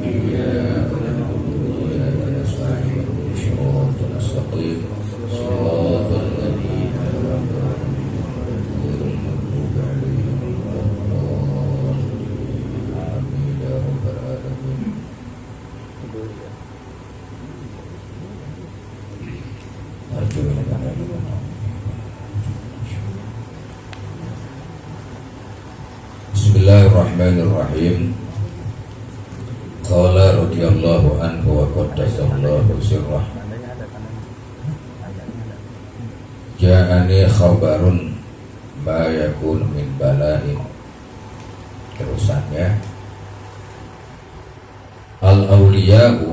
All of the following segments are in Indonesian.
إياك نعبد وإياك نستعين صراط المستقيم صراط الذين أنعمت عليهم غير المغضوب عليهم ولا الضالين آمين يا رب العالمين. Bismillahirrahmanirrahim. Qala radhiyallahu anhu wa qaddasallahu sirrah. Ja'ani khabarun ma yakun min bala'in. Terusannya, al-awliya'u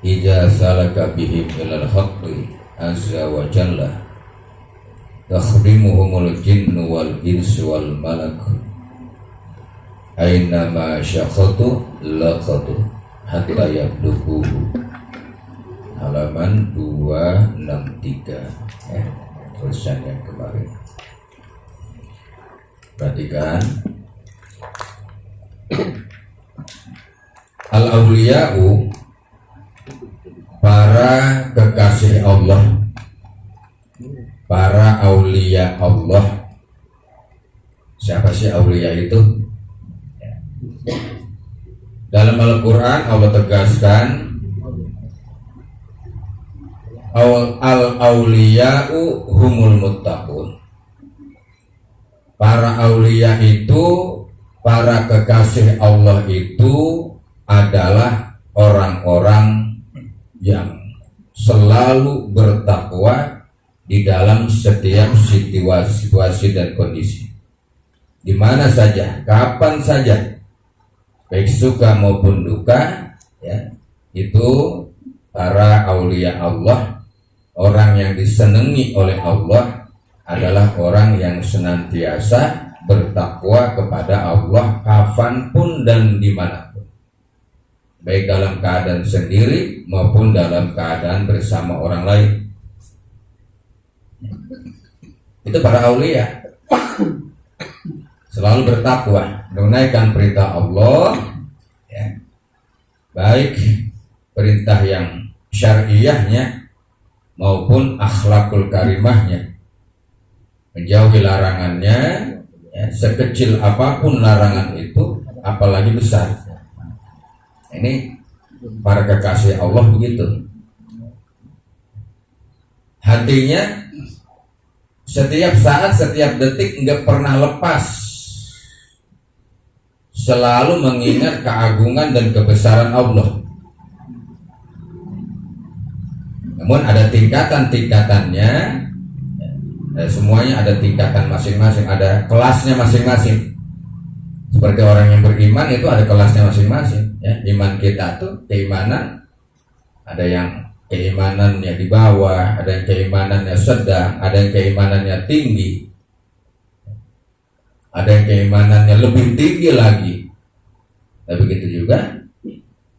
idza salaka bihim ilal haqqi azza wa jalla takhdimuhumul jinnu wal insu wal malak aina ma syakhatu laqatu hatta yabluhu. Halaman 263 tulisan yang kemarin. Perhatikan, al-awliya'u, para kekasih Allah, para aulia Allah. Siapa sih aulia itu? Dalam Al-Quran Allah tegaskan, al-auliya'u humul muttaqun. Para aulia itu, para kekasih Allah itu adalah orang-orang yang selalu bertakwa di dalam setiap situasi dan kondisi, di mana saja, kapan saja, baik suka maupun duka, ya, itu para aulia Allah, orang yang disenangi oleh Allah, adalah orang yang senantiasa bertakwa kepada Allah kapanpun dan dimanapun, baik dalam keadaan sendiri maupun dalam keadaan bersama orang lain. Itu para aulia, selalu bertakwa, menunaikan perintah Allah, ya, baik perintah yang syariahnya maupun akhlakul karimahnya, menjauhi larangannya, ya, sekecil apapun larangan itu, apalagi besar. Ini para kekasih Allah begitu. Hatinya setiap saat, setiap detik nggak pernah lepas, selalu mengingat keagungan dan kebesaran Allah. Namun ada tingkatan-tingkatannya, semuanya ada tingkatan masing-masing, ada kelasnya masing-masing. Seperti orang yang beriman itu ada kelasnya masing-masing, ya. Iman kita tuh keimanan, ada yang keimanannya di bawah, ada yang keimanannya sedang, ada yang keimanannya tinggi, ada yang keimanannya lebih tinggi lagi. Tapi begitu juga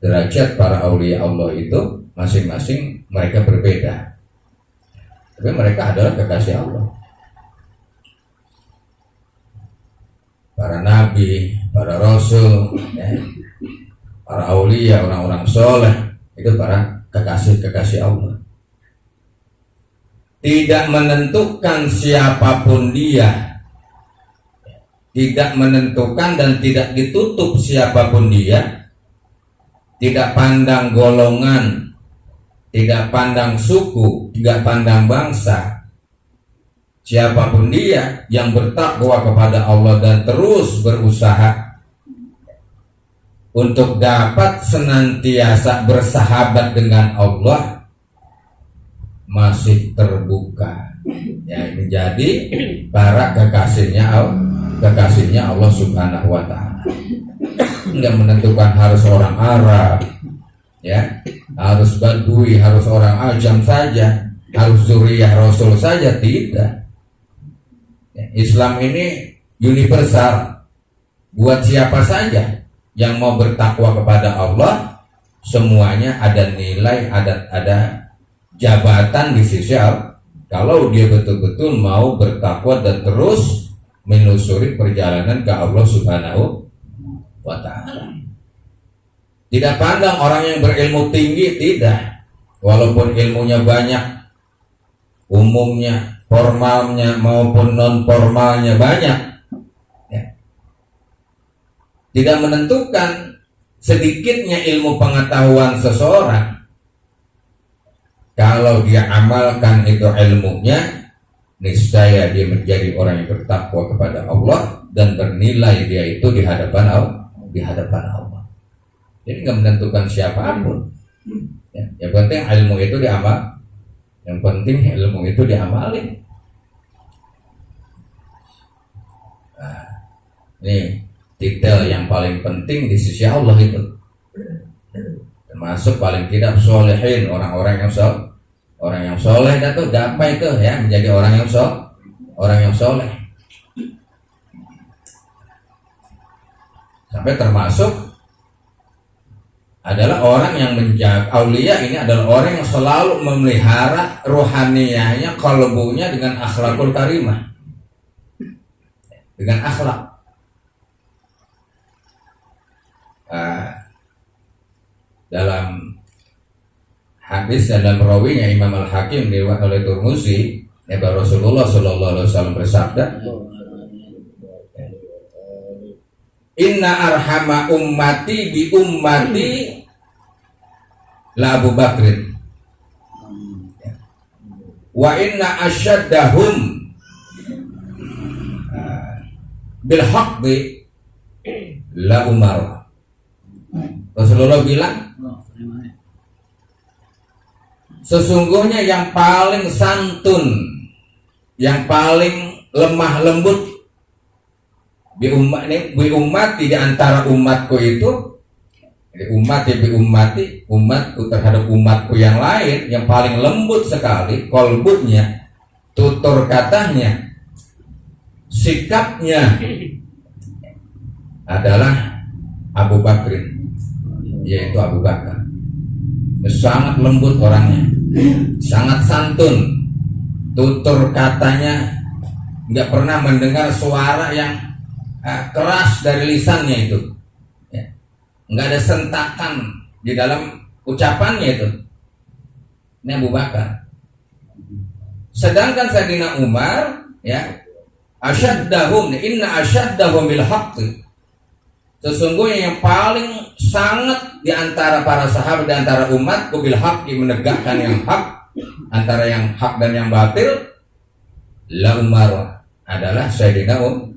derajat para aulia Allah itu masing-masing mereka berbeda, tapi mereka adalah kekasih Allah. Para nabi, para rasul, ya, para aulia, orang-orang soleh, itu para kekasih-kekasih Allah. Tidak menentukan siapapun dia, tidak menentukan dan tidak ditutup siapapun dia, tidak pandang golongan, tidak pandang suku, tidak pandang bangsa. Siapapun dia yang bertakwa kepada Allah dan terus berusaha untuk dapat senantiasa bersahabat dengan Allah, masih terbuka, ya, menjadi para kekasihnya Allah Subhanahu wa ta'ala. Enggak menentukan harus orang Arab, ya, harus Badui, harus orang Ajam saja, harus zuriyah Rasul saja, tidak. Islam ini universal, buat siapa saja yang mau bertakwa kepada Allah, semuanya ada nilai, ada jabatan di sisi Allah. Kalau dia betul-betul mau bertakwa dan terus menelusuri perjalanan ke Allah Subhanahu wa ta'ala. Tidak pandang orang yang berilmu tinggi, tidak. Walaupun ilmunya banyak, umumnya, formalnya maupun non formalnya banyak, ya. Tidak menentukan sedikitnya ilmu pengetahuan seseorang. Kalau dia amalkan itu ilmunya, niscaya dia menjadi orang yang bertakwa kepada Allah dan bernilai dia itu di hadapan Allah. Jadi nggak menentukan siapapun. Ya, yang penting ilmu itu diamal. Yang penting ilmu itu diamali. Nah, ini detail yang paling penting di sisi Allah itu. Termasuk paling tidak solehin, orang-orang yang soleh itu gampang itu ya menjadi orang yang soleh. Sampai termasuk adalah orang yang menjaga aulia ini adalah orang yang selalu memelihara rohaniyahnya, qalbunya dengan akhlakul karimah, dengan akhlak. Dalam hadis dan dalam rawinya Imam Al-Hakim diriwayatkan oleh Tirmidzi, Rasulullah sallallahu alaihi wasallam bersabda, "Inna arhama ummati bi ummati la Abu Bakrin, wa inna asyaddahum bil haqqi la Umar." Rasulullah bilang, sesungguhnya yang paling santun, yang paling lemah lembut bi ummati di antara umatku itu, umatku terhadap umatku yang lain, yang paling lembut sekali kolbunya, tutur katanya, sikapnya adalah Abu Bakrin, yaitu Abu Bakar. Sangat lembut orangnya, sangat santun, tutur katanya nggak pernah mendengar suara yang keras dari lisannya itu, ya. Nggak ada sentakan di dalam ucapannya itu. Ini Abu Bakar. Sedangkan Sayyidina Umar, ya, asyaddahum, inna asyaddahum bil haqqi, sesungguhnya yang paling sangat di antara para sahabat, di antara umat bil haqqi, menegakkan yang hak, antara yang hak dan yang batil, la Umar, adalah Sayyidina Umar.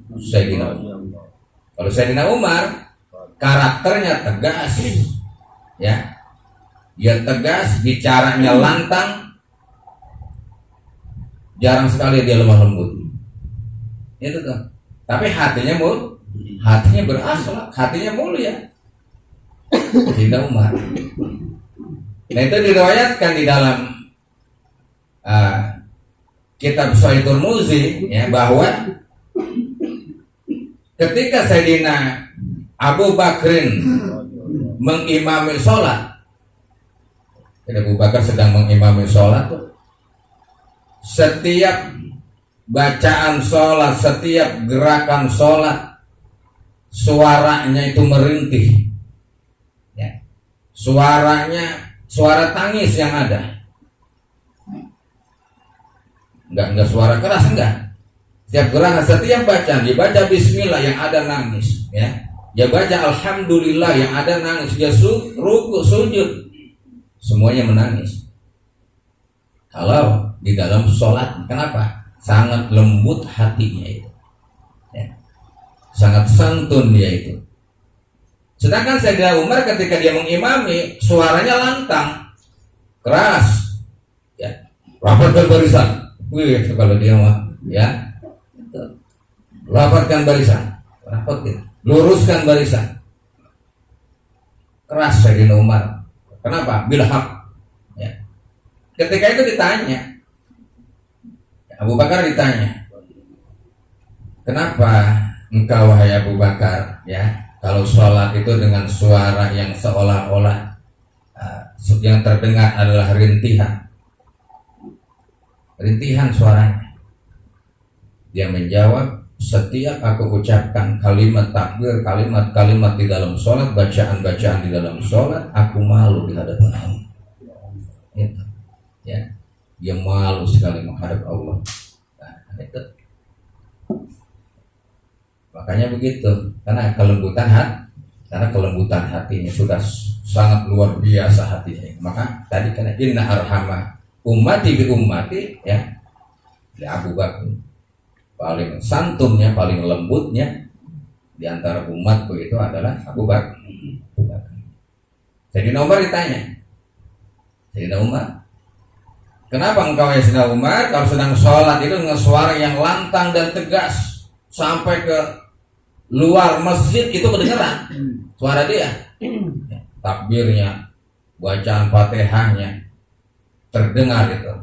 Kalau Sayyidina Umar karakternya tegas, ya, dia tegas, bicaranya lantang, jarang sekali dia lemah lembut. Itu tuh. Tapi hatinya berakhlak, hatinya mulia. Sayyidina Umar. Nah, itu diriwayatkan di dalam kitab Sahih Tirmidzi, ya, bahwa ketika Sayyidina Abu Bakrin mengimami sholat, Abu Bakar sedang mengimami sholat, setiap bacaan sholat, setiap gerakan sholat, suaranya itu merintih, ya. Suara tangis yang ada, enggak suara keras, enggak. Setiap gerakan, setiap bacaan, dibaca bismillah yang ada nangis, ya. Dia baca alhamdulillah yang ada nangis, dia ruku, sujud, semuanya menangis. Kalau di dalam sholat, kenapa? Sangat lembut hatinya itu, ya. Sangat santun dia itu. Sedangkan Sayyidina Umar ketika dia mengimami, suaranya lantang, keras, ya. Rapatkan barisan, wih, kalau dia mah, ya, rapatkan barisan, rapatkan, luruskan barisan, keras Sayyidina Umar. Kenapa? Bil haq, ya. Ketika itu ditanya, Abu Bakar ditanya, kenapa engkau wahai Abu Bakar, ya, kalau sholat itu dengan suara yang seolah-olah yang terdengar adalah rintihan suaranya. Dia menjawab, setiap aku ucapkan kalimat takbir, kalimat-kalimat di dalam sholat, bacaan-bacaan di dalam sholat, aku malu di hadapan Allah. Itu, ya, dia malu sekali menghadap Allah. Nah, itu. Makanya begitu, karena kelembutan hatinya sudah sangat luar biasa hatinya. Maka tadi karena inna arhama ummati bi ummati, ya, Abu Bakar paling santunnya, paling lembutnya di antara umatku itu adalah Abu Bakar. Jadi Umar ditanya, Sayyidina Umar, kenapa engkau ya Sayyidina Umar kalau sedang sholat itu dengan suara yang lantang dan tegas sampai ke luar masjid itu kedengeran suara dia, takbirnya, bacaan Fatihahnya terdengar itu.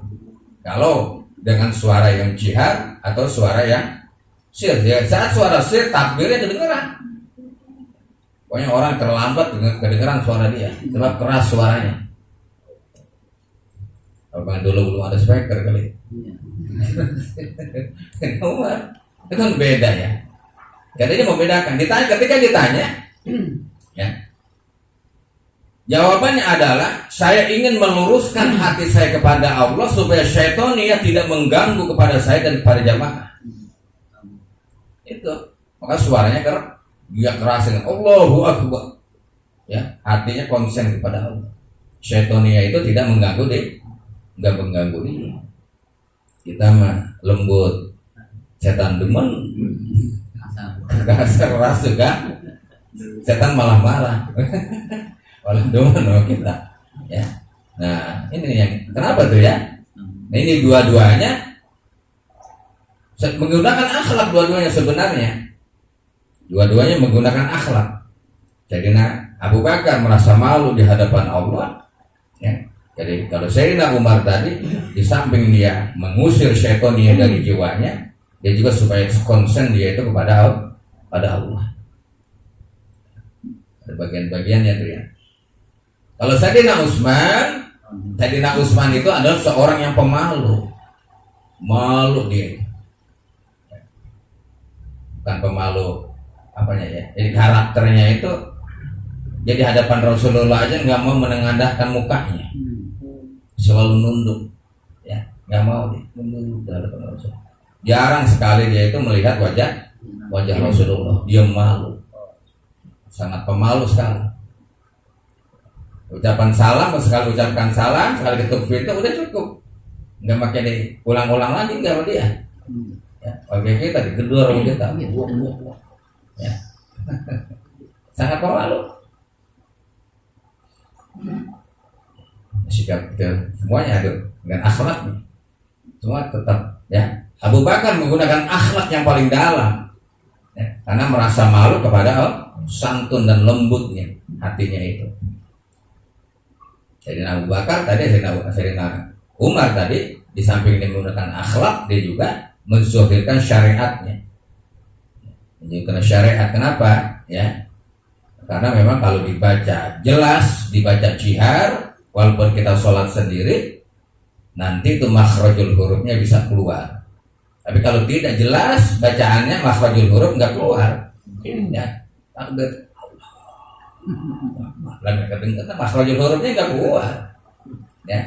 Kalau dengan suara yang jihar atau suara yang sir, ya, saat suara sir takbirnya kedengeran. Pokoknya orang terlambat dengan kedengeran suara dia, sebab keras suaranya. Kalau dulu belum ada speaker kali. Itu kan beda ya. Katanya membedakan. Ketika ditanya, ya, jawabannya adalah saya ingin meluruskan hati saya kepada Allah supaya syaitaniyah tidak mengganggu kepada saya dan kepada jamaah. Itu. Maka suaranya dia keras dengan Allahu Akbar. Ya, hatinya konsen kepada Allah. Syaitaniyah itu tidak mengganggu dia. Kita mah lembut. Setan demen. Kasar keras juga. Setan malah marah. Malah demen sama kita. Ya. Nah, ini yang kenapa tuh ya? Nah, ini dua-duanya menggunakan akhlak, dua-duanya sebenarnya. Dua-duanya menggunakan akhlak. Jadi Abu Bakar merasa malu di hadapan Allah. Ya. Jadi kalau Sayyidina Umar tadi di samping dia mengusir syaitannya dari jiwanya, dia juga supaya konsen dia itu kepada Allah. Ada bagian-bagiannya tuh ya. Kalau Sayyidina Utsman itu adalah seorang yang pemalu. Malu dia. Bukan pemalu apanya ya. Jadi karakternya itu jadi hadapan Rasulullah aja nggak mau menengadahkan mukanya. Selalu nunduk. Ya, nggak mau nunduk di hadapan Rasulullah. Jarang sekali dia itu melihat wajah Rasulullah. Dia malu. Sangat pemalu sekali. Ucapan salam, sekali ucapkan salam, sekali ketuk pintu udah cukup. Nggak pakai ulang-ulang lagi nggak sama dia. Ya, pakai kita digedor sama kita. Ya. Sangat pemalu. Sikap kita semuanya ada dengan akhlaknya. Semua tetap ya. Abu Bakar menggunakan akhlak yang paling dalam. Ya, karena merasa malu kepada santun dan lembutnya hatinya itu. Jadi Abu Bakar tadi, Sayyidina Umar tadi di samping dia menggunakan akhlak, dia juga menzuhirkan syariatnya. Menunjukkan syariat. Kenapa? Ya, karena memang kalau dibaca jelas, dibaca jihar, walaupun kita sholat sendiri, nanti itu makhrajul hurufnya bisa keluar. Tapi kalau tidak jelas bacaannya, makhrajul huruf nggak keluar. Ya, takbir. Lagi kedengaran makhrajul hurufnya nggak keluar. Ya.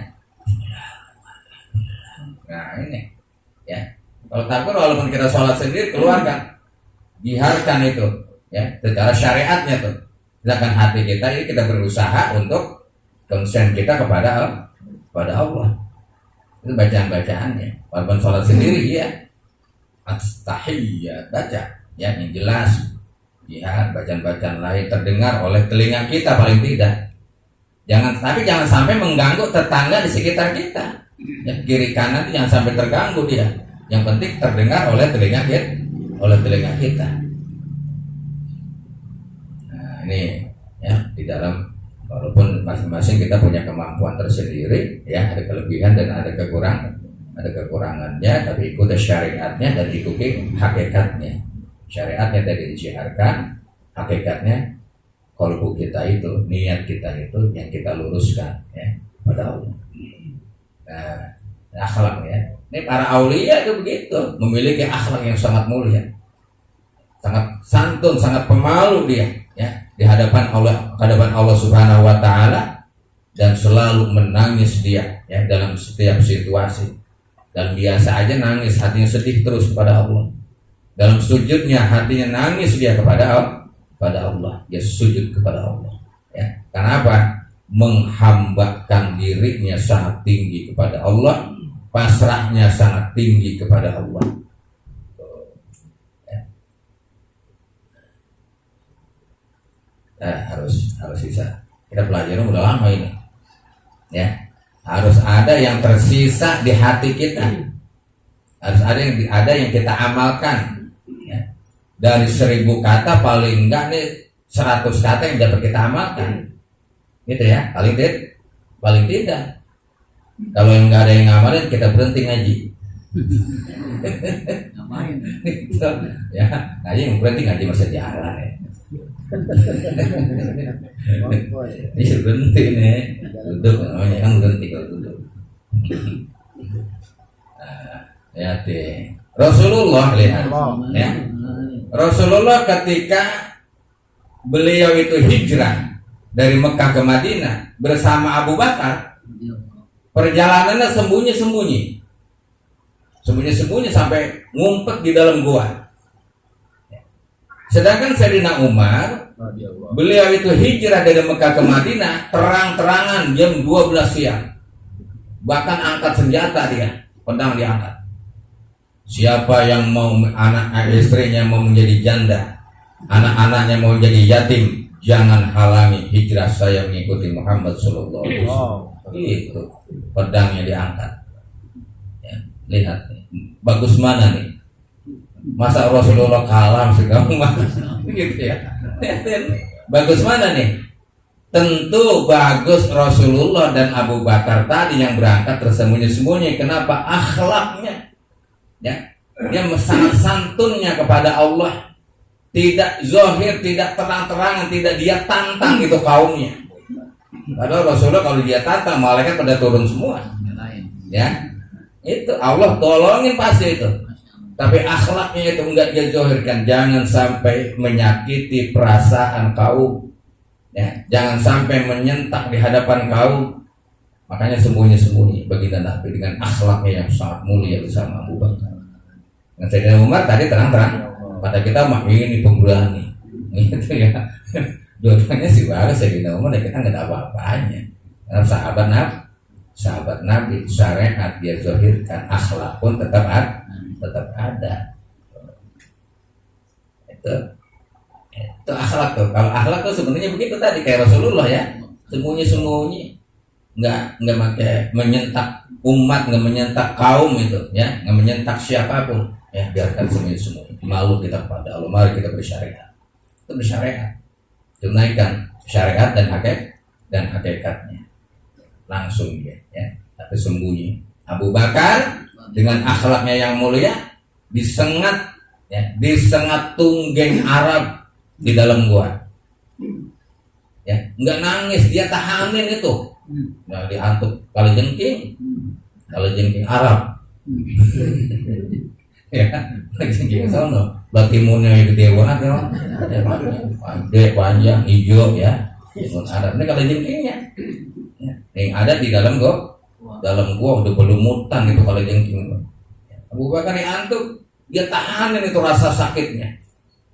Nah ini, ya. Kalau takbir walaupun kita sholat sendiri keluarkan, jiharkan itu, ya. Secara syariatnya tuh. Sedangkan hati kita ini kita berusaha untuk konsen kita kepada Allah. Itu bacaan-bacaannya. Walaupun sholat sendiri ya. At-tahiyyat baca, ya, yang jelas. Ya, bacaan-bacaan lain terdengar oleh telinga kita paling tidak. Tapi jangan sampai mengganggu tetangga di sekitar kita. Ya, kiri kanan itu jangan sampai terganggu dia. Yang penting terdengar oleh telinga kita. Nah, ini ya di dalam walaupun masing-masing kita punya kemampuan tersendiri, ya ada kelebihan dan ada kekurangannya, tapi ikuti syariatnya dan ikuti hakikatnya. Syariatnya tadi dijiharkan, hakikatnya kalbu kita itu, niat kita itu yang kita luruskan ya pada Allah. Nah, akhlaknya. Ini para aulia itu begitu, memiliki akhlak yang sangat mulia. sangat santun, sangat pemalu dia, ya, di hadapan Allah Subhanahu wa taala, dan selalu menangis dia, ya, dalam setiap situasi. Dan biasa aja nangis, hatinya sedih terus kepada Allah. Dalam sujudnya hatinya nangis dia kepada Allah, dia sujud kepada Allah, ya. Kenapa? Menghambakan dirinya sangat tinggi kepada Allah, pasrahnya sangat tinggi kepada Allah. Harus bisa kita pelajari, udah lama ini, ya. Harus ada yang tersisa di hati kita, harus ada yang kita amalkan, ya. Dari 1000 kata paling enggak nih 100 kata yang dapat kita amalkan, gitu ya, paling tidak. Kalau yang nggak ada yang ngamalin, kita berhenti ngaji. Ngapain? Ya, ngaji berhenti, ngaji masa jalan ya. Iya berhenti nih, duduk namanya kan berhenti kalau duduk. Ya deh, Rasulullah lihat, ya. Rasulullah ketika beliau itu hijrah dari Mekah ke Madinah bersama Abu Bakar, perjalanannya sembunyi-sembunyi sampai ngumpet di dalam gua. Sedangkan Sayyidina Umar, beliau itu hijrah dari Mekah ke Madinah terang-terangan jam 12 siang. Bahkan angkat senjata dia, pedang diangkat. Siapa yang mau anak istrinya mau menjadi janda, anak-anaknya mau jadi yatim, jangan halangi hijrah saya mengikuti Muhammad sallallahu alaihi wasallam. Itu pedangnya diangkat. Ya, lihat nih, bagus mana nih? Masa Rasulullah kalah segala gitu ya. Bagus mana nih? Tentu bagus Rasulullah dan Abu Bakar tadi yang berangkat tersembunyi-sembunyi. Kenapa? Akhlaknya, ya, dia sangat santunnya kepada Allah. Tidak zahir, tidak terang-terangan, tidak dia tantang itu kaumnya. Padahal Rasulullah kalau dia tantang, malaikat pada turun semua. Ya, itu Allah tolongin pasti itu. Tapi akhlaknya itu enggak dia zahirkan. Jangan sampai menyakiti perasaan kaum, ya, jangan sampai menyentak di hadapan kaum. Makanya sembunyi-sembunyi baginda Nabi dengan akhlaknya yang sangat mulia bersama Abu Bakar. Dan Sayyidina Umar tadi terang-terang pada kita mah ini pemberani, gitu ya. Dua-duanya sih bagus Sayyidina Umar, dan kita nggak ada apa-apanya. Karena sahabat Nabi, syariat dia zahirkan, akhlak pun tetap ada. Itu akhlak tuh. Kalau akhlak tuh sebenarnya begitu tadi kayak Rasulullah ya, sembunyi-sembunyi, nggak pakai menyentak umat, nggak menyentak kaum itu, ya, nggak menyentak siapapun, ya, biarkan sembunyi-sembunyi. Malu kita kepada Allah, mari kita bersyariat. Itu bersyariat, tunaikan syariat dan hakikatnya langsung dia, ya, tapi sembunyi. Abu Bakar dengan akhlaknya yang mulia disengat tunggeng Arab di dalam gua, ya, nggak nangis, dia tahanin itu, nggak diantuk kalau jengking Arab, ya, jengking sono, batimunnya gede banget ya, panjang hijau ya, jengking Arab ini kalau jengkingnya, ya, yang ada di dalam gua udah belumutan itu kalau jengking. Abu Bakar diantuk, dia tahanin itu rasa sakitnya,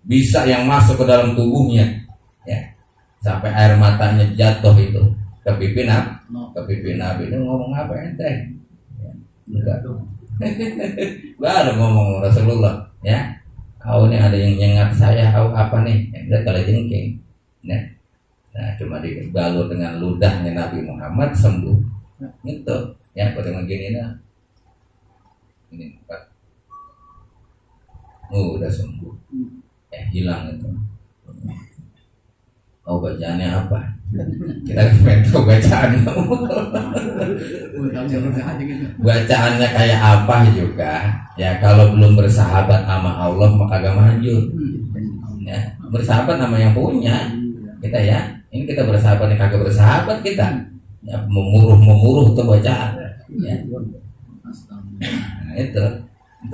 bisa yang masuk ke dalam tubuhnya, ya, sampai air matanya jatuh itu ke pipi Nabi. Itu ngomong apa ente? Ya, enggak. Baru ngomong Rasulullah, ya, kau ini ada yang nyengat saya, kau apa nih? Enggak, kalau jengking, ya. Nah, cuma dibalut dengan ludahnya Nabi Muhammad sembuh, itu, ya, pada begini dah. Ini 4, udah sembuh, ya, hilang itu. Oh, bacaannya apa? Kita pengen tahu bacaannya. Bacaannya kayak apa juga, ya, kalau belum bersahabat sama Allah maka gak maju, ya, bersahabat sama yang punya kita, ya. Ini kita bersahabat, ini kagak bersahabat kita, ya, memuruh tuh bacaan, ya. Nah, itu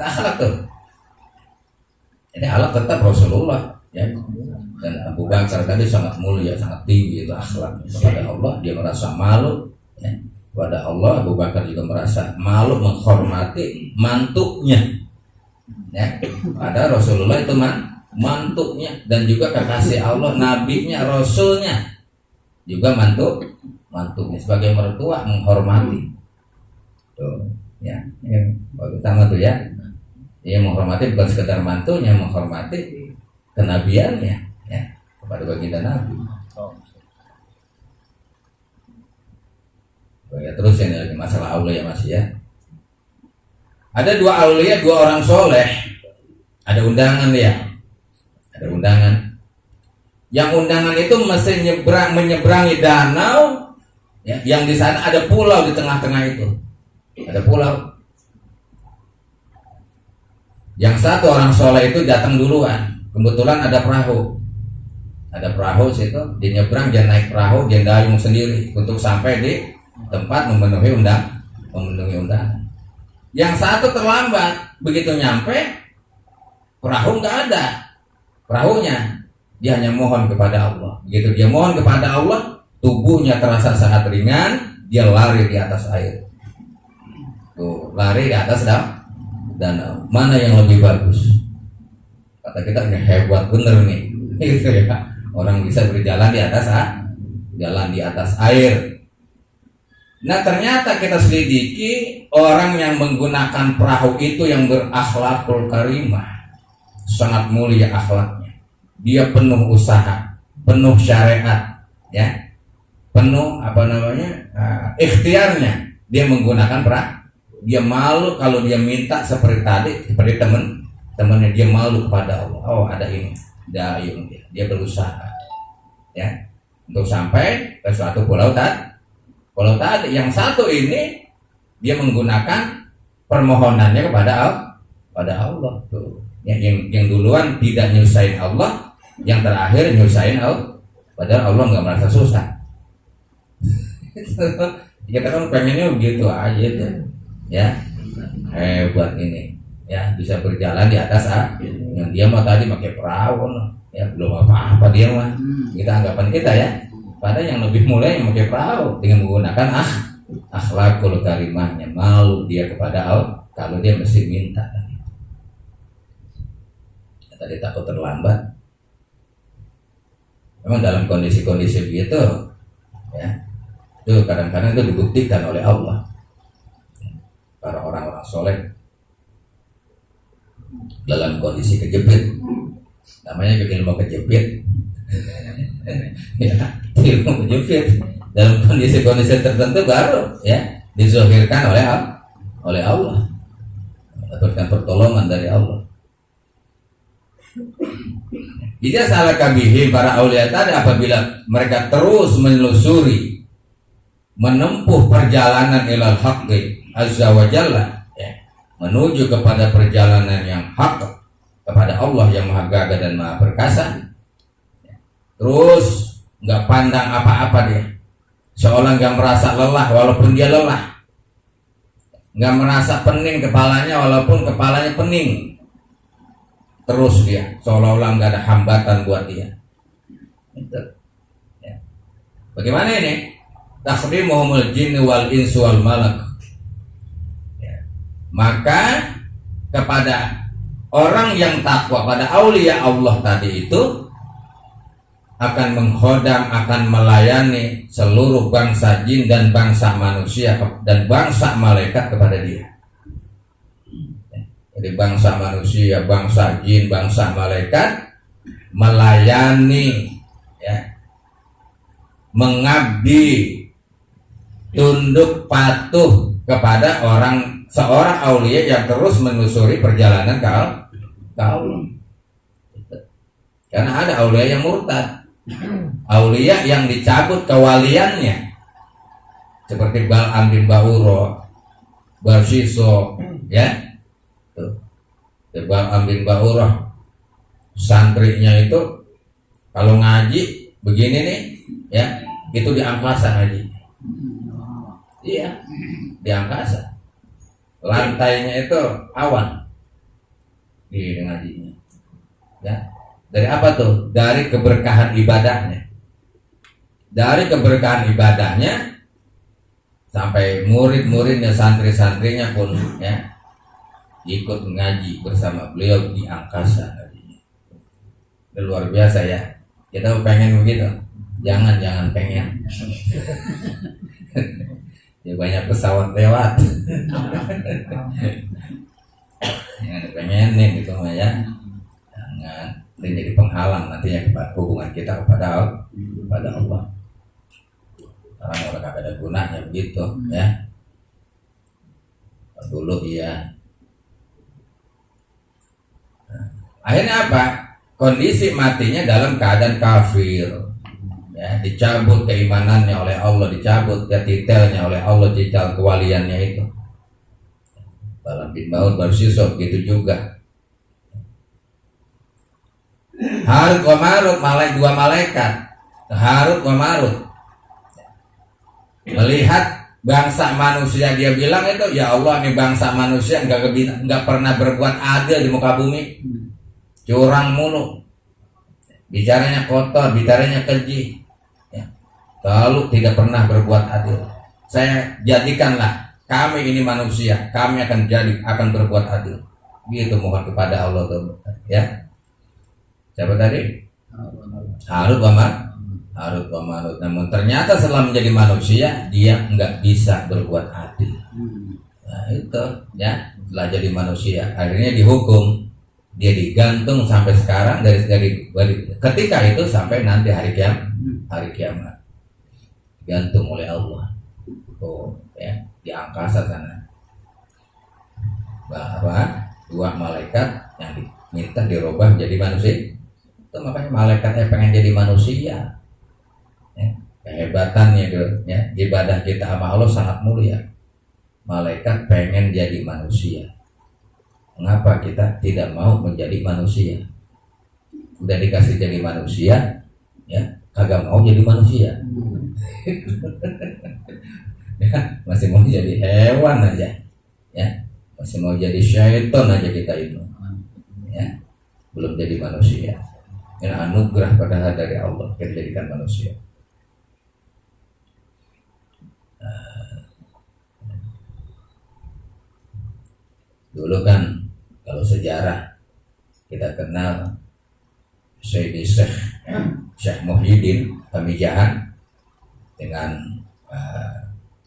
akhlak tuh. Ini Allah tetap Rasulullah, ya. Dan Abu Bakar tadi sangat mulia, sangat tinggi itu akhlaknya kepada Allah. Dia merasa malu, ya. Kepada Allah, Abu Bakar juga merasa malu menghormati mantunya, ya. Ada Rasulullah itu mantunya, dan juga kekasih Allah, nabinya, rasulnya, juga mantunya sebagai mertua menghormati. Tuh, ya. Yang pertama tuh ya. Dia menghormati bukan sekedar mantunya, menghormati kenabiannya, ya, kepada baginda Nabi. Ya, terus ini lagi masalah aulia masih ya. Ada dua aulia, dua orang soleh. Ada undangan ya. Ada undangan. Yang undangan itu mesti menyeberangi danau, ya, yang di sana ada pulau di tengah-tengah itu. Ada pulau. Yang satu orang soleh itu datang duluan. Kebetulan ada perahu. Ada perahu situ, dia nyebrang, dia naik perahu, dia dayung sendiri untuk sampai di tempat memenuhi undangan. Yang satu terlambat, begitu nyampe perahu nggak ada perahunya, dia hanya mohon kepada Allah. Begitu dia mohon kepada Allah, tubuhnya terasa sangat ringan, dia lari di atas air. Tuh, lari di atas danau. Mana yang lebih bagus? Kata kita ini hebat bener nih, gitu ya. Orang bisa berjalan di atas air. Nah ternyata kita selidiki orang yang menggunakan perahu itu yang berakhlakul karimah, sangat mulia akhlaknya. Dia penuh usaha, penuh syariat, ya, penuh ikhtiarnya. Dia menggunakan perahu. Dia malu kalau dia minta seperti tadi, seperti temannya, dia malu kepada Allah. Oh ada ini, dayung dia berusaha, ya, untuk sampai ke suatu pulau tadi. Yang satu ini dia menggunakan permohonannya kepada Allah. Tuh. Yang duluan tidak nyusahin Allah, yang terakhir nyusahin Allah. Padahal Allah nggak merasa susah. Kita kan pengennya begitu aja tuh. Ya, hebat ini, ya, bisa berjalan di atas yang dia mah tadi pakai perahu, ya, belum apa-apa dia mah. Kita anggapan kita ya, pada yang lebih mulia yang pakai perahu dengan menggunakan akhlakul karimahnya, malu dia kepada Allah kalau dia mesti minta. Tadi takut terlambat. Memang dalam kondisi-kondisi begitu, ya, itu kadang-kadang itu dibuktikan oleh Allah. Para orang-orang soleh dalam kondisi kejepit, namanya ilmu kejepit, ya, ilmu kejepit dalam kondisi-kondisi tertentu baru, ya, dizahirkan oleh Allah, dapatkan pertolongan dari Allah. Jadi salah kabihi para aulia tadi apabila mereka terus menelusuri, menempuh perjalanan ilal haqqi azza wa jalla, ya, menuju kepada perjalanan yang hak kepada Allah yang maha gagah dan maha perkasa, ya. Terus nggak pandang apa-apa dia, seolah nggak merasa lelah walaupun dia lelah, nggak merasa pening kepalanya walaupun kepalanya pening. Terus dia seolah-olah nggak ada hambatan buat dia. Itu, ya. Bagaimana ini? Takhdimuhumul jinni wal insu wal malak. Maka kepada orang yang takwa, pada aulia Allah tadi itu akan menghodam, akan melayani seluruh bangsa jin dan bangsa manusia dan bangsa malaikat kepada dia. Jadi bangsa manusia, bangsa jin, bangsa malaikat melayani, ya, mengabdi, tunduk patuh kepada seorang aulia yang terus menelusuri perjalanan ke Allah. Karena ada aulia yang murtad, aulia yang dicabut kewaliannya, seperti Bal'am bin Ba'ura, Barsiso, ya, Bal'am bin Ba'ura, santrinya itu kalau ngaji begini nih, ya, itu di angkasa ngaji. Iya, di angkasa. Lantainya itu awan di ngajinya. Ya. Dari apa tuh? Dari keberkahan ibadahnya. Dari keberkahan ibadahnya sampai murid-muridnya, santri-santrinya pun ya ikut mengaji bersama beliau di angkasa. Itu luar biasa ya. Kita pengen begitu. Jangan pengen. Ya banyak pesawat lewat. Jangan pengen nih gitu ya. Jangan jadi penghalang nantinya hubungan kita kepada Allah. Orang gak ada gunanya begitu ya. Dulu iya. Akhirnya apa? Kondisi matinya dalam keadaan kafir. Ya, dicabut keimanannya oleh Allah, dicabut titelnya oleh Allah, titel kewaliannya itu. Dalam bin Maut bersisok gitu juga. Harut wa Marut, dua malaikat. Harut wa Marut melihat bangsa manusia, dia bilang itu, ya Allah, ini bangsa manusia nggak pernah berbuat adil di muka bumi, curang mulu, bicaranya kotor, bicaranya keji, ya. Lalu tidak pernah berbuat adil. Saya jadikanlah kami ini manusia, kami akan berbuat adil. Gitu mohon kepada Allah tuh, ya. Siapa tadi? Harut wa Marut. Namun ternyata setelah menjadi manusia dia nggak bisa berbuat adil. Nah itu ya, setelah jadi manusia akhirnya dihukum, dia digantung sampai sekarang dari ketika itu sampai nanti hari kiamat digantung oleh Allah. Oh ya, di angkasa sana. Bahwa dua malaikat yang diminta dirubah menjadi manusia. Itu makanya malaikatnya pengen jadi manusia. Ya, kehebatannya ya, ibadah kita sama Allah sangat mulia. Malaikat pengen jadi manusia. Mengapa kita tidak mau menjadi manusia? Udah dikasih jadi manusia, ya kagak mau jadi manusia. Ya, masih mau jadi hewan aja, ya masih mau jadi syaitan aja kita itu, ya belum jadi manusia. Ini anugerah padahal dari Allah kita jadikan manusia. Dulu kan kalau sejarah kita kenal Syekh Muhyiddin Pamijahan dengan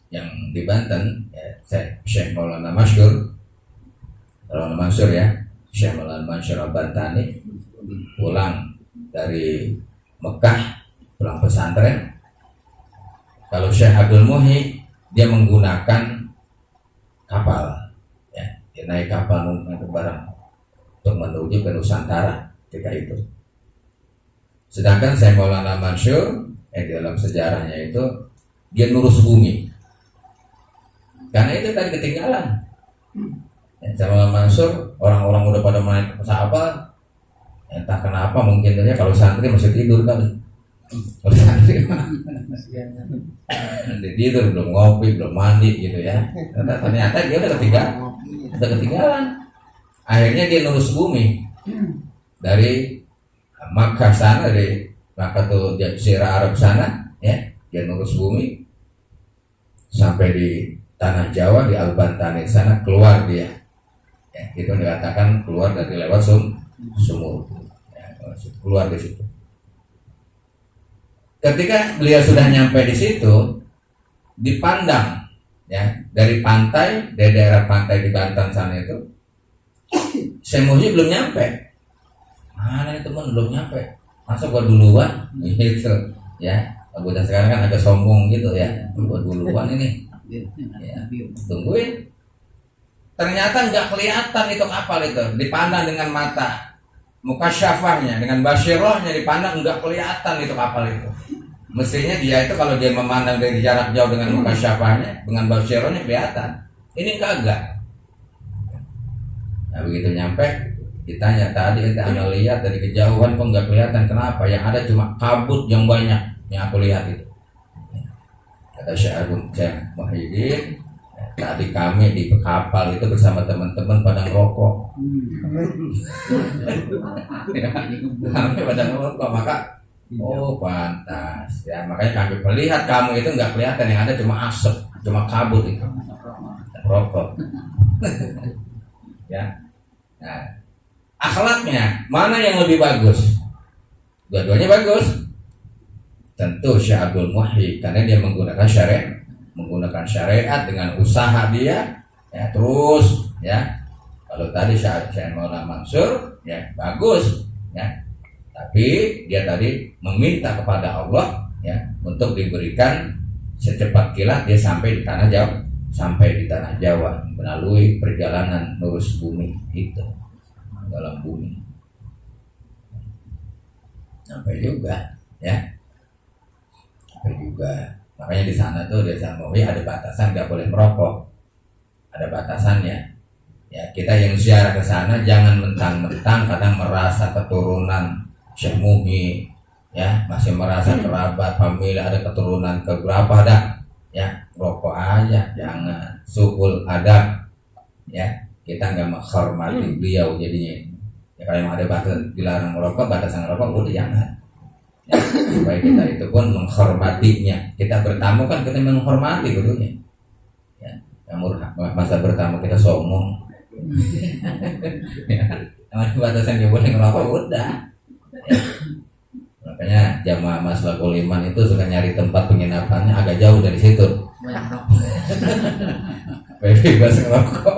yang di Banten ya, Syekh Maulana Mansur ya, Syekh Maulana Mansur Al-Bantani pulang dari Mekah, pulang pesantren. Kalau Syekh Abdul Muhyi dia menggunakan kapal. Dia naik kapal untuk barang untuk menuju ke Nusantara ketika itu. Sedangkan saya Maulana Mansur dalam sejarahnya itu dia nurus bumi. Karena itu tadi ketinggalan. Saya Maulana Mansur orang-orang udah pada naik ke pesawat, entah kenapa mungkin saja kalau santri masih tidur kali. Kalau santri nanti tidur belum ngopi belum mandi gitu ya. Ternyata dia udah ketinggalan. Akhirnya dia nurus bumi dari Makkah sana, dari Makkah tuh Jazirah Arab sana, ya dia nurus bumi sampai di tanah Jawa di Al-Bantani sana, keluar dia. Ya, itu dikatakan keluar dari lewat sumur. Ya, keluar di situ. Ketika beliau sudah nyampe di situ, dipandang ya dari pantai, dari daerah pantai di Banten sana itu, Syekh Muhyiddin belum nyampe. Mana itu teman belum nyampe? Masa gua duluan? Gitu ya. Bocah sekarang kan agak sombong gitu ya. Gua duluan ini. Ya, tungguin. Ternyata nggak kelihatan itu kapal itu, dipandang dengan mata mukasyafahnya, dengan basyirahnya dipandang nggak kelihatan itu kapal itu. Mestinya dia itu kalau dia memandang dari jarak jauh dengan mukasyafahnya, dengan basyirahnya kelihatan. Ini kagak. Nah begitu nyampe, ditanya tadi anda lihat dari kejauhan kok nggak kelihatan, kenapa? Yang ada cuma kabut yang banyak yang aku lihat itu. Kata Syekh Muhyiddin, tadi kami di kapal itu bersama teman-teman pada ngerokok. Kami pada ngerokok, maka oh pantas ya, makanya kami melihat kamu itu nggak kelihatan, yang ada cuma asap, cuma kabut itu rokok. Ya, nah, akhlaknya mana yang lebih bagus? Dua-duanya bagus. Tentu Syekh Muhyi karena dia menggunakan syariat dengan usaha dia, ya terus ya. Kalau tadi Syekh Maulana Mansur ya bagus ya, tapi dia tadi meminta kepada Allah ya untuk diberikan secepat kilat dia sampai di tanah Jawa, melalui perjalanan lurus bumi itu dalam bumi sampai juga ya. Juga makanya di sana tuh desa Muhyi ada batasan, nggak boleh merokok, ada batasannya ya. Kita yang ziarah ke sana jangan mentang-mentang kadang merasa keturunan Syekh Muhyi ya, masih merasa kerabat famili ada keturunan ke berapa dah ya, rokok aja jangan, suhul adab ya, kita nggak menghormati beliau jadinya ya. Kalau yang ada batasan dilarang merokok, batasan merokok udah jangan ya, supaya kita itu pun menghormatinya. Kita bertamu kan kita menghormati gurunya ya. Masa bertamu kita sombong ya, batasan dia boleh ngerokok udah ya. Makanya jamaah Maslakul Iman itu suka nyari tempat penginapannya agak jauh dari situ bebas ngerokok.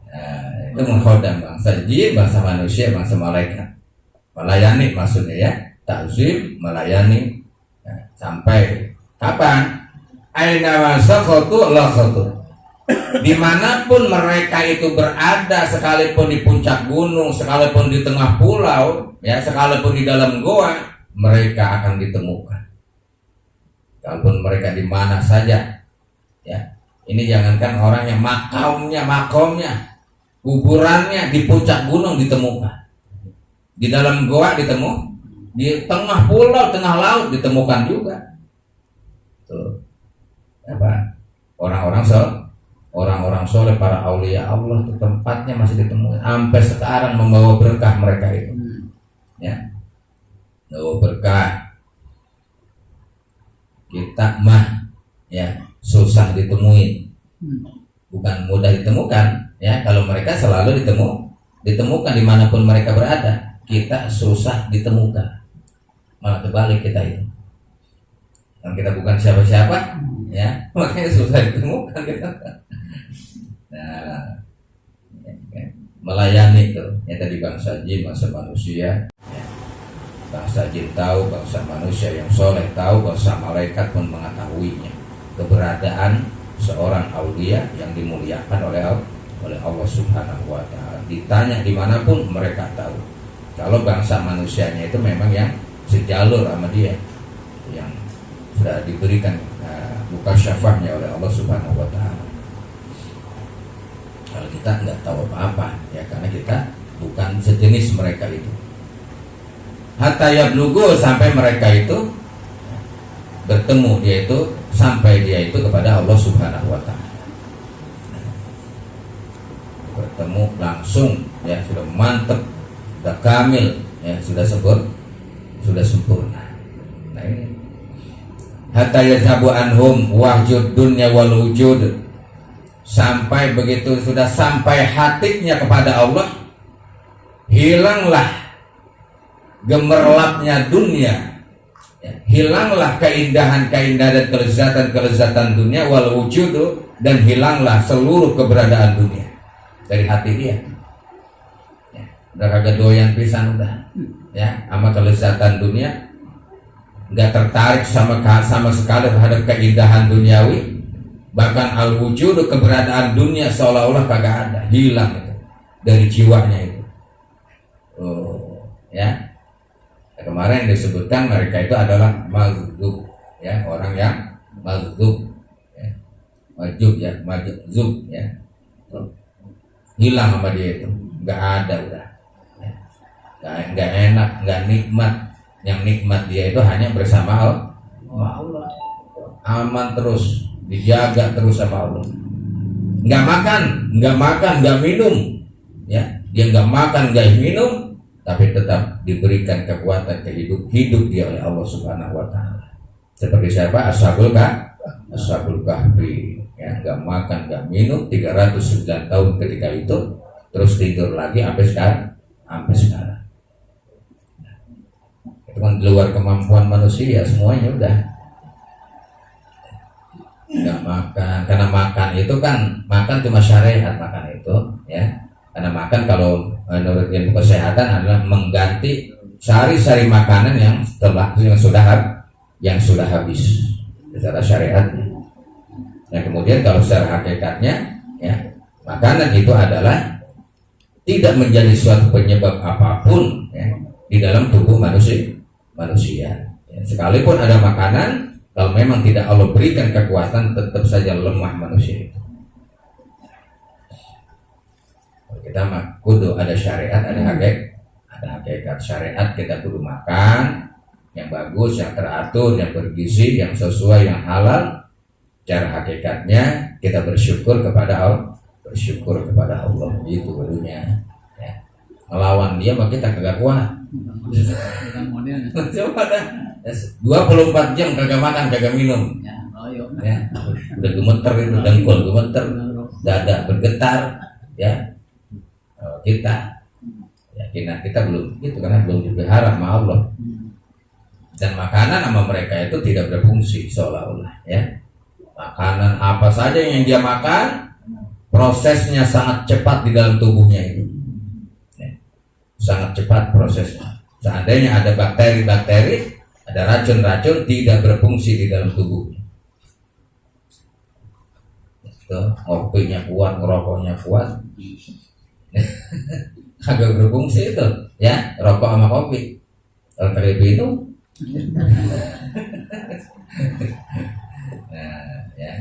Nah, itu menghodam bangsa jin, bangsa manusia, bangsa malaikat. Melayani maksudnya ya, takzim, melayani ya, sampai kapan? Aina wasaqatu la khatu. Dimanapun mereka itu berada, sekalipun di puncak gunung, sekalipun di tengah pulau, ya, sekalipun di dalam goa, mereka akan ditemukan. Sekalipun mereka di mana saja, ya. Ini jangankan orang yang makomnya, kuburannya di puncak gunung ditemukan. Di dalam goa di tengah pulau, tengah laut ditemukan juga. Tuh, apa? Orang-orang soleh, para aulia Allah itu tempatnya masih ditemukan. Sampai sekarang membawa berkah mereka itu, ya, membawa berkah. Kita mah, ya, susah ditemuin, bukan mudah ditemukan, ya. Kalau mereka selalu ditemukan dimanapun mereka berada. Kita susah ditemukan, malah terbalik kita itu. Dan kita bukan siapa-siapa, ya, makanya susah ditemukan kita. Nah, ya, melayani itu, ya tadi bangsa jin, bangsa manusia, ya. Bangsa jin tahu, bangsa manusia yang soleh tahu, bangsa malaikat pun mengetahuinya keberadaan seorang aulia yang dimuliakan oleh Allah Subhanahu Wa Taala. Ditanya dimanapun mereka tahu. Kalau bangsa manusianya itu memang yang sejalur sama dia, yang sudah diberikan buka syafahnya oleh Allah Subhanahu Wa Taala. Kalau kita nggak tahu apa-apa, ya karena kita bukan sejenis mereka itu. Hatta yablughu, sampai mereka itu bertemu, dia itu sampai dia itu kepada Allah Subhanahu Wa Taala. Bertemu langsung, ya sudah mantep, sudah kamil, ya sudah sempurna. Nah ini hatta yazhabu anhum wahjud dunya wal wujud, sampai begitu sudah sampai hatinya kepada Allah, hilanglah gemerlapnya dunia, ya, hilanglah keindahan-keindahan dan kelezatan-kelezatan dunia wal wujud, dan hilanglah seluruh keberadaan dunia dari hati dia. Udah kagak doyan pisan udah, ya, sama kelezatan dunia, nggak tertarik sama sekali terhadap keindahan duniawi, bahkan al wujud, keberadaan dunia seolah-olah kagak ada, hilang itu dari jiwanya itu. Oh, ya. Kemarin disebutkan mereka itu adalah mazdzub, ya, orang yang mazdzub, ya, mazdzub, ya, hilang sama dia itu, nggak ada udah. Nggak enak, nggak nikmat. Yang nikmat dia itu hanya bersama Allah. aman terus, dijaga terus sama Allah. Nggak makan, nggak minum, ya, dia nggak makan, nggak minum, tapi tetap diberikan kekuatan hidup dia oleh Allah Subhanahu Wa Taala. Seperti siapa? Ashabul Kahfi, ya, nggak makan, nggak minum 309 tahun ketika itu, terus tidur lagi sampai sekarang. Itu kan di luar kemampuan manusia semuanya udah. Nggak makan, karena makan itu kan cuma syariat makan itu, ya. Karena makan kalau menurut ilmu kesehatan adalah mengganti sari-sari makanan yang sudah habis secara syariatnya. Nah, kemudian kalau secara hakikatnya, ya, makanan itu adalah tidak menjadi suatu penyebab apapun, ya, di dalam tubuh manusia. Ya, sekalipun ada makanan, kalau memang tidak Allah berikan kekuatan, tetap saja lemah manusia itu. Kita kudu ada syariat, ada hakikat syariat. Kita kudu makan yang bagus, yang teratur, yang bergizi, yang sesuai, yang halal. Cara hakikatnya kita bersyukur kepada Allah, itu barunya, ya. Melawan dia mah kita kagak kuat. Coba dah 24 jam kagak makan, kagak minum, ya, udah gemeter itu, dengkul gemeter, dada bergetar, ya. Kita belum gitu, karena belum dipelihara sama Allah. Dan makanan sama mereka itu tidak berfungsi seolah-olah, ya. Makanan apa saja yang dia makan, prosesnya sangat cepat di dalam tubuhnya itu, ya. Sangat cepat prosesnya. Seandainya ada bakteri-bakteri, ada racun-racun, tidak berfungsi di dalam tubuhnya. Ngopinya kuat, ngerokoknya kuat, kagak berfungsi itu, ya, rokok sama kopi. Kalau kalian minum, nah, ya.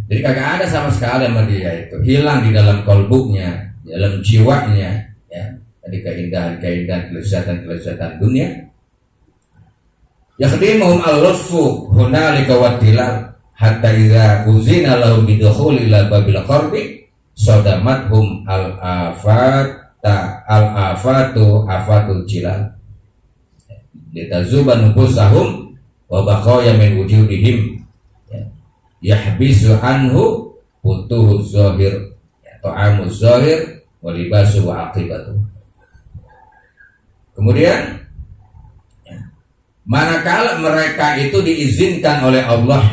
Jadi kagak ada sama sekali sama dia itu, hilang di dalam kolbunya, dalam jiwanya, ya. Tadi keindahan kelezatan dunia. Yakhdimuhum al-lutfu hunalika wadilal hatta idza uzina lahum bidukhuli ila babil qarbi sadamathum al-afatu afatul jilal litazuba nufusahum wa baqaya min wujudihim, yahbisu anhu putuhu zahir, ta'amu zahir wa libasu wa aqibatu. Kemudian, manakala mereka itu diizinkan oleh Allah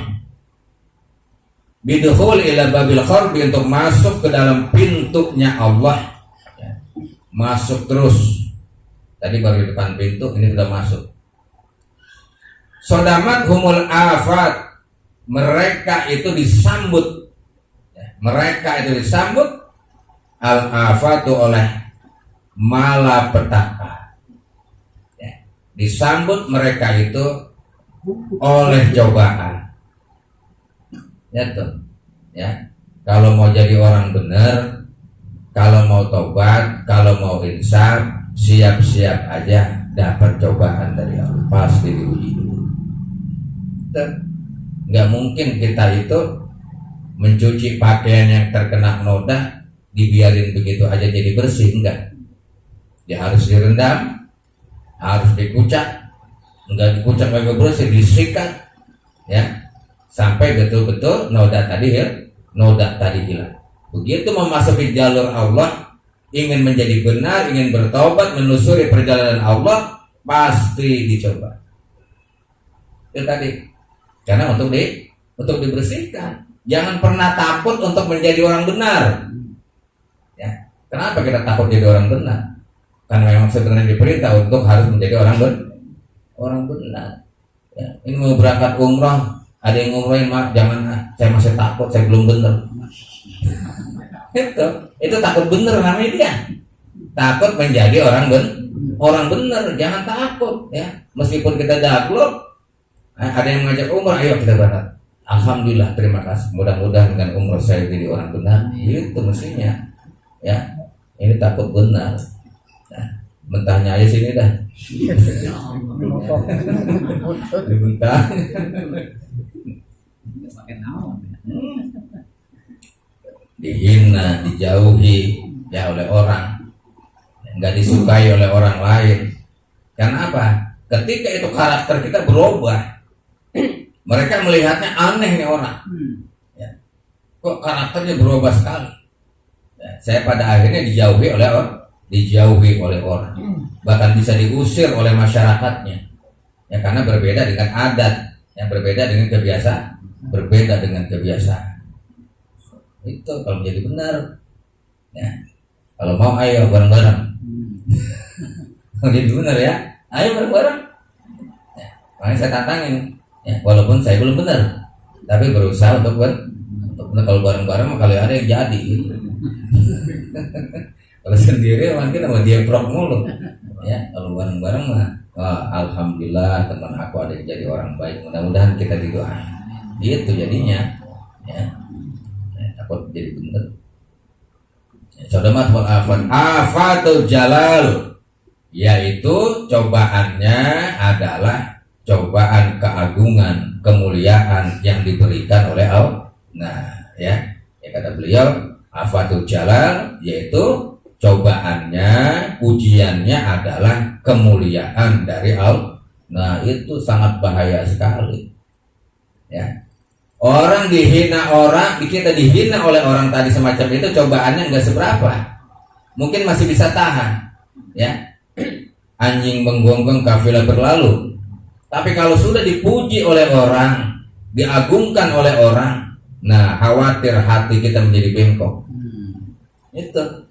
bidukhul ila babil kharbi, untuk masuk ke dalam pintunya Allah, ya, masuk terus. Tadi baru di depan pintu, ini sudah masuk. Sodamat humul afat, mereka itu disambut, ya, al-afatu oleh malapetaka. Disambut mereka itu oleh cobaan, ya tuh, ya. Kalau mau jadi orang benar, kalau mau tobat, kalau mau insaf, siap-siap aja dapat cobaan dari Allah, pasti diuji dulu. Nggak mungkin kita itu mencuci pakaian yang terkena noda dibiarin begitu aja jadi bersih, enggak. Dia harus direndam, harus dikucak, enggak dikucak agak bersih, disikat, ya, sampai betul-betul noda tadi hilang. Begitu memasuki jalur Allah, ingin menjadi benar, ingin bertobat, menelusuri perjalanan Allah, pasti dicoba. Itu tadi, karena untuk dibersihkan. Jangan pernah takut untuk menjadi orang benar, ya. Kenapa kita takut jadi orang benar? Karena memang sebenarnya diperintah untuk harus menjadi orang benar. Ya, ini mau berangkat umrah, ada yang ngumrohin, maaf jangan, saya masih takut, saya belum benar. Itu takut benar namanya dia. Takut menjadi orang benar, jangan takut, ya. Meskipun kita daklok, ada yang mengajak umrah, ayo kita berangkat. Alhamdulillah, terima kasih. Mudah-mudahan dengan umrah saya jadi orang benar. Itu mestinya, ya. Ini takut benar. Nah, mentahnya aja sini dah. Mentah. Dihina, dijauhi ya oleh orang, nggak disukai oleh orang lain. Karena apa? Ketika itu karakter kita berubah, mereka melihatnya aneh nih orang. Ya. Kok karakternya berubah sekali? Ya, saya pada akhirnya dijauhi oleh orang, bahkan bisa diusir oleh masyarakatnya. Ya karena berbeda dengan adat, yang berbeda dengan kebiasaan. Itu kalau menjadi benar. Ya. Kalau mau ayo bareng-bareng. Kalau jadi benar ya, ayo bareng-bareng. Ya, makanya saya tantangin. Ya, walaupun saya belum benar, tapi berusaha untuk benar. Kalau bareng-bareng kalau ada yang jadi. Gitu. Kalau sendiri mungkin sama dia prok mulu. Ya, kalau bareng-bareng mah, alhamdulillah teman aku ada yang jadi orang baik. Mudah-mudahan kita didoain. Gitu jadinya. Ya. Takut jadi benar. Sodamat wal afatul jalal, yaitu cobaannya adalah cobaan keagungan, kemuliaan yang diberikan oleh Allah. Nah, ya kata beliau, afatul jalal yaitu cobaannya, ujiannya adalah kemuliaan dari Allah. Nah, itu sangat bahaya sekali. Ya. Orang dihina orang, kita dihina oleh orang tadi semacam itu, cobaannya nggak seberapa, mungkin masih bisa tahan, ya. Anjing menggonggong kafilah berlalu. Tapi kalau sudah dipuji oleh orang, diagungkan oleh orang, nah khawatir hati kita menjadi bengkok. Itu,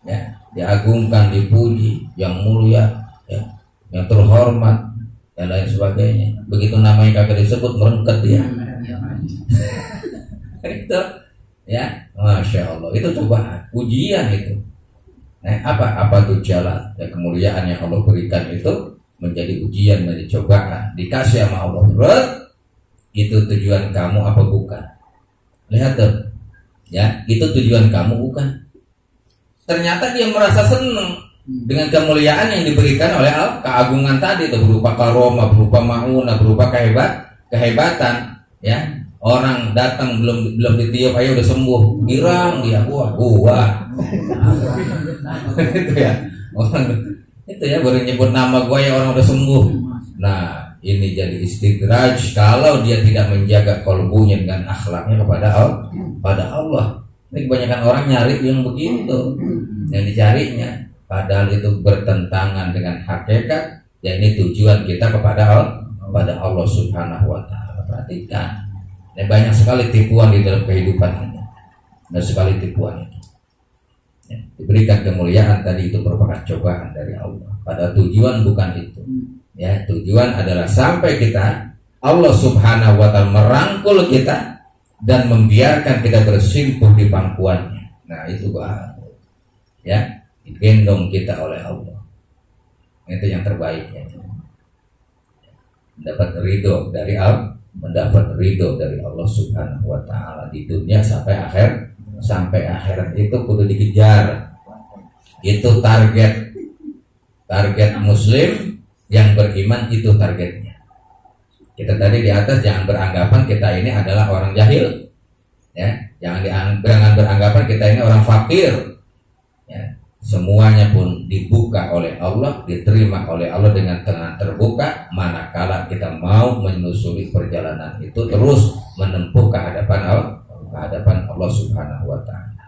ya, diagungkan, dipuji, yang mulia, ya, yang terhormat, dan lain sebagainya. Begitu namanya kagak disebut merengket dia. Itu ya, masya Allah, itu cobaan, ujian itu. Nah, apa tuh jalan ya, kemuliaan yang Allah berikan itu menjadi ujian, menjadi cobaan, dikasih sama Allah. Berat, itu tujuan kamu apa bukan? Lihat tuh, ya, itu tujuan kamu bukan? Ternyata dia merasa senang dengan kemuliaan yang diberikan oleh Allah, keagungan tadi itu berupa karomah, berupa maunah, berupa kehebatan. Ya, orang datang belum ditiup ayo udah sembuh, girang dia, gua itu ya, orang itu ya baru nyebut nama gua ya orang udah sembuh. Nah, ini jadi istidraj kalau dia tidak menjaga kolbunya dengan akhlaknya kepada Allah. Ini kebanyakan orang nyari yang begitu, yang dicarinya, padahal itu bertentangan dengan hakikat. Ya, ini tujuan kita kepada Allah Subhanahu wa Ta'ala. Perhatikan, ya, banyak sekali tipuan di dalam kehidupan ini, banyak sekali tipuan itu. Ya, diberikan kemuliaan tadi itu merupakan cobaan dari Allah. Pada tujuan bukan itu. Ya, tujuan adalah sampai kita Allah Subhanahu wa Ta'ala merangkul kita dan membiarkan kita bersimpuh di pangkuannya. Nah, itu baru, ya, digendong kita oleh Allah. Itu yang terbaiknya. Mendapat ridho dari Allah, mendapat ridho dari Allah Subhanahu wa Ta'ala di dunia sampai akhirat itu kudu dikejar. Itu target muslim yang beriman, itu targetnya. Kita tadi di atas jangan beranggapan kita ini adalah orang jahil, ya, jangan beranggapan kita ini orang fakir, ya. Semuanya pun dibuka oleh Allah, diterima oleh Allah dengan tangan terbuka manakala kita mau menyusuri perjalanan itu terus menempuh ke hadapan Allah Subhanahu wa Ta'ala.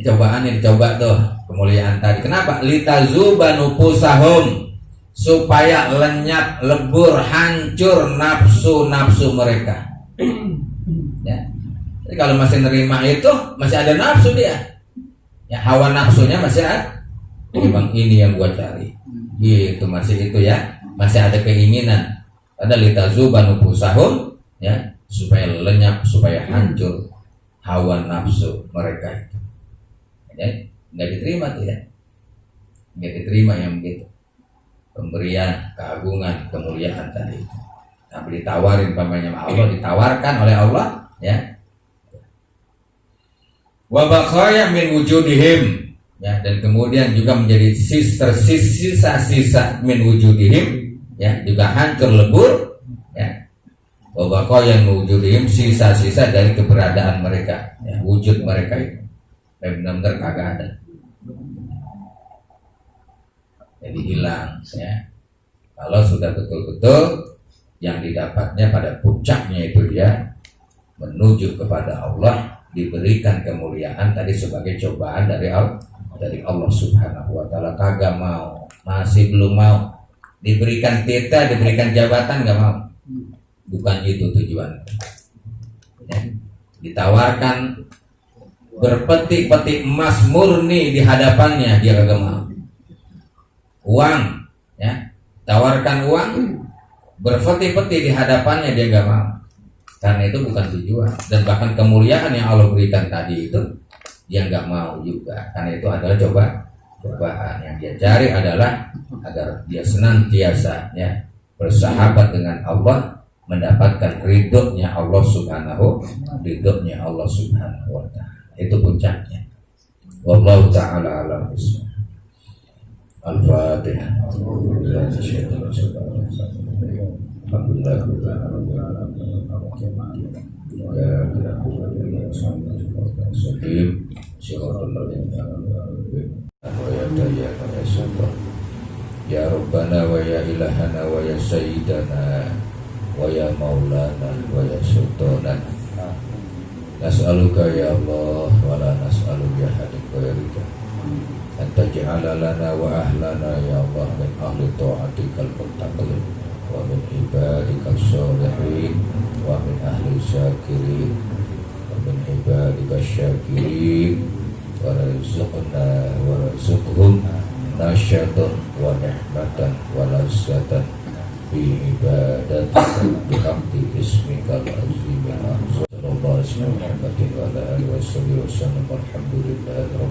Cobaan yang dicoba tuh, kemuliaan tadi. Kenapa? Litazubanu pusahum, supaya lenyap, lebur, hancur nafsu mereka. Ya. Jadi kalau masih nerima itu, masih ada nafsu dia. Ya, hawa nafsunya masih ada. Memang ini yang gua cari. Gitu, masih itu ya. Masih ada keinginan. Ada litazubanu pusahum, ya, supaya lenyap, supaya hancur hawa nafsu mereka itu. Ya, nggak diterima tuh ya. Nggak diterima yang begitu. Pemberian, keagungan, kemuliaan tadi. Nah, ditawarin pamannya Allah, ditawarkan oleh Allah, ya. Wa baqaya min wujudihim, ya, dan kemudian juga menjadi sisa-sisa min wujudihim, ya, juga hancur lebur, ya, bahwa yang wujudihim, sisa-sisa dari keberadaan mereka, ya, wujud mereka itu benar-benar kagak ada, jadi hilang, ya. Kalau sudah betul-betul yang didapatnya pada puncaknya itu dia menuju kepada Allah, diberikan kemuliaan tadi sebagai cobaan dari Allah Subhanahu wa taala, kagak mau, masih belum mau diberikan tita, diberikan jabatan, nggak mau. Bukan itu tujuan, ya. Ditawarkan berpetik-petik emas murni di hadapannya, dia kagak mau. Uang, ya, tawarkan uang berpeti-peti di hadapannya, dia nggak mau. Karena itu bukan tujuan, dan bahkan kemuliaan yang Allah berikan tadi itu dia nggak mau juga, karena itu adalah cobaan. Yang dia cari adalah agar dia senantiasa, ya, bersahabat dengan Allah, mendapatkan ridhonya Allah Subhanahu wa taala. Itu puncaknya. Wallahu taala a'lam bishawab. Al-Fatihah. Ya Rabbana wa ya ilahana wa ya sayyidana wa ya maulana wa ya sultanana, nas'aluka ya Allah wa la nas'alu ya hadik wa ya rida anta ja'ala lana wa ahlana ya Allah min ahli ta'atikal muttaqin wa min ibadikal sholihin wa min ahli syakirin wa min ibadikal syakirin wa rizqna wa rizqhum nasyatan wa ni'matan wa lazzatan bi ibadatika bi hamdi ismikal azim. Sallallahu alaihi wa sallam. Alhamdulillah.